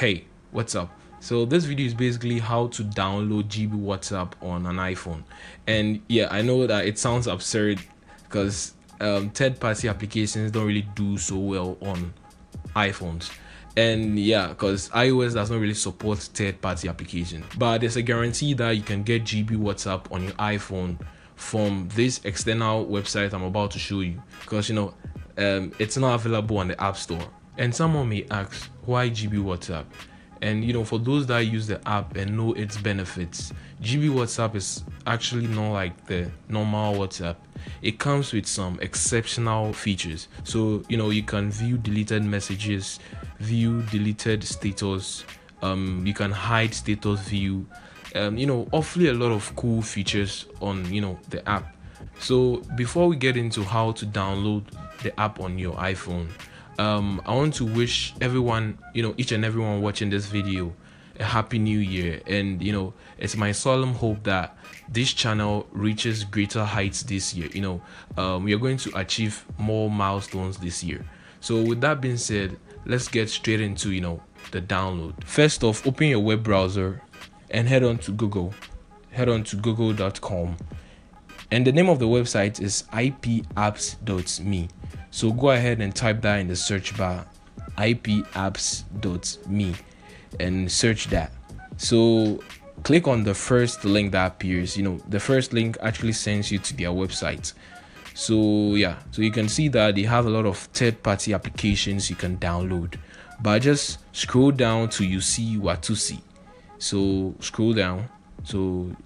Hey, what's up? So this video is basically how to download GB WhatsApp on an iPhone. And yeah, I know that it sounds absurd because third-party applications don't really do so well on iPhones. And yeah, because iOS does not really support third-party applications. But there's a guarantee that you can get GB WhatsApp on your iPhone from this external website I'm about to show you, because it's not available on the App Store. And someone may ask, why GB WhatsApp? And for those that use the app and know its benefits, GB WhatsApp is actually not like the normal WhatsApp. It comes with some exceptional features. So you can view deleted messages, view deleted status, you can hide status view, awfully a lot of cool features on the app. So before we get into how to download the app on your iPhone, I want to wish everyone, each and everyone watching this video, a happy new year. And it's my solemn hope that this channel reaches greater heights this year. We are going to achieve more milestones this year. So with that being said, let's get straight into the download. First off, open your web browser and head on to Google. Head on to google.com, and the name of the website is ipapps.me. So go ahead and type that in the search bar, ipapps.me, and search that. So click on the first link that appears. The first link actually sends you to their website. So yeah, so you can see that they have a lot of third-party applications you can download. But just scroll down till you see Watusi. So scroll down to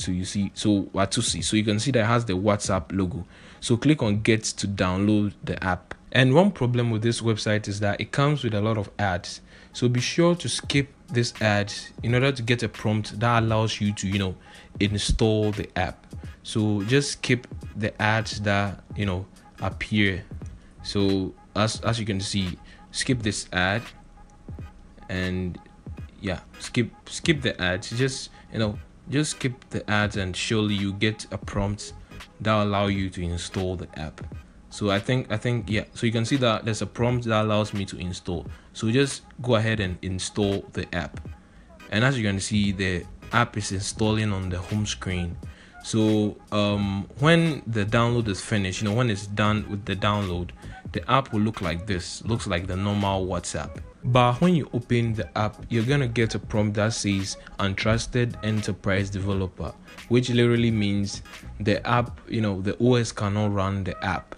you see Watusi. So you can see that it has the WhatsApp logo. So click on get to download the app. And one problem with this website is that it comes with a lot of ads. So be sure to skip this ads in order to get a prompt that allows you to install the app. So just skip the ads that appear. So as you can see, skip this ad, and yeah, skip the ads. Just skip the ads, and surely you get a prompt that will allow you to install the app. So I think yeah, so you can see that there's a prompt that allows me to install. So just go ahead and install the app, and as you can see, the app is installing on the home screen. So when the download is finished, when it's done with the download, the app will look like this. Looks like the normal WhatsApp. But when you open the app, you're gonna get a prompt that says untrusted enterprise developer, which literally means the app, the OS cannot run the app.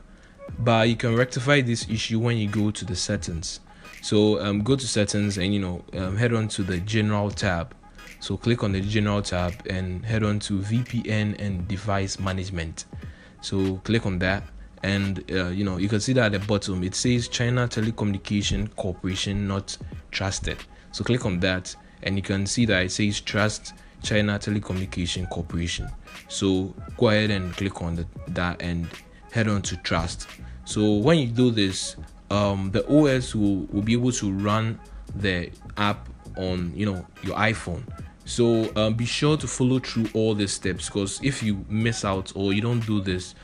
But you can rectify this issue when you go to the settings. So go to settings and head on to the general tab. So click on the general tab and head on to VPN and device management. So click on that, and you can see that at the bottom it says China Telecommunication Corporation not trusted. So click on that, and you can see that it says trust China Telecommunication Corporation. So go ahead and click on that and head on to trust. So when you do this, the OS will be able to run the app on your iPhone. So be sure to follow through all these steps, because if you miss out or you don't do this,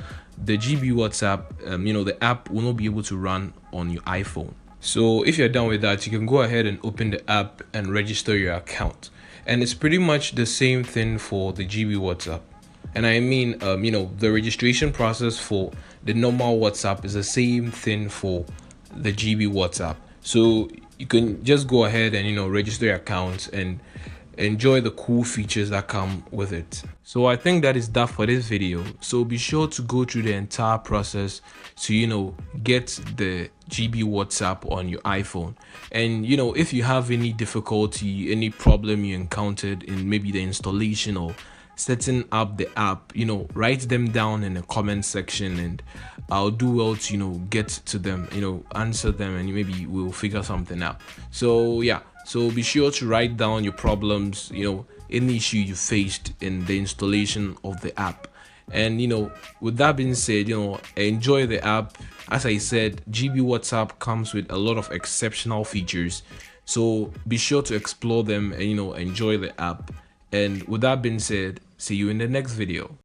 the GB WhatsApp, the app will not be able to run on your iPhone. So if you're done with that, you can go ahead and open the app and register your account. And it's pretty much the same thing for the GB WhatsApp. And I mean, the registration process for the normal WhatsApp is the same thing for the GB WhatsApp. So you can just go ahead and register your account and enjoy the cool features that come with it. So I think that is that for this video. So be sure to go through the entire process to get the GB WhatsApp on your iPhone. And if you have any difficulty, any problem you encountered in maybe the installation or setting up the app, write them down in the comment section, and I'll do well to get to them, answer them, and maybe we'll figure something out. So yeah, so be sure to write down your problems, any issue you faced in the installation of the app. And with that being said, enjoy the app. As I said, GB WhatsApp comes with a lot of exceptional features, so be sure to explore them and enjoy the app. And with that being said, see you in the next video.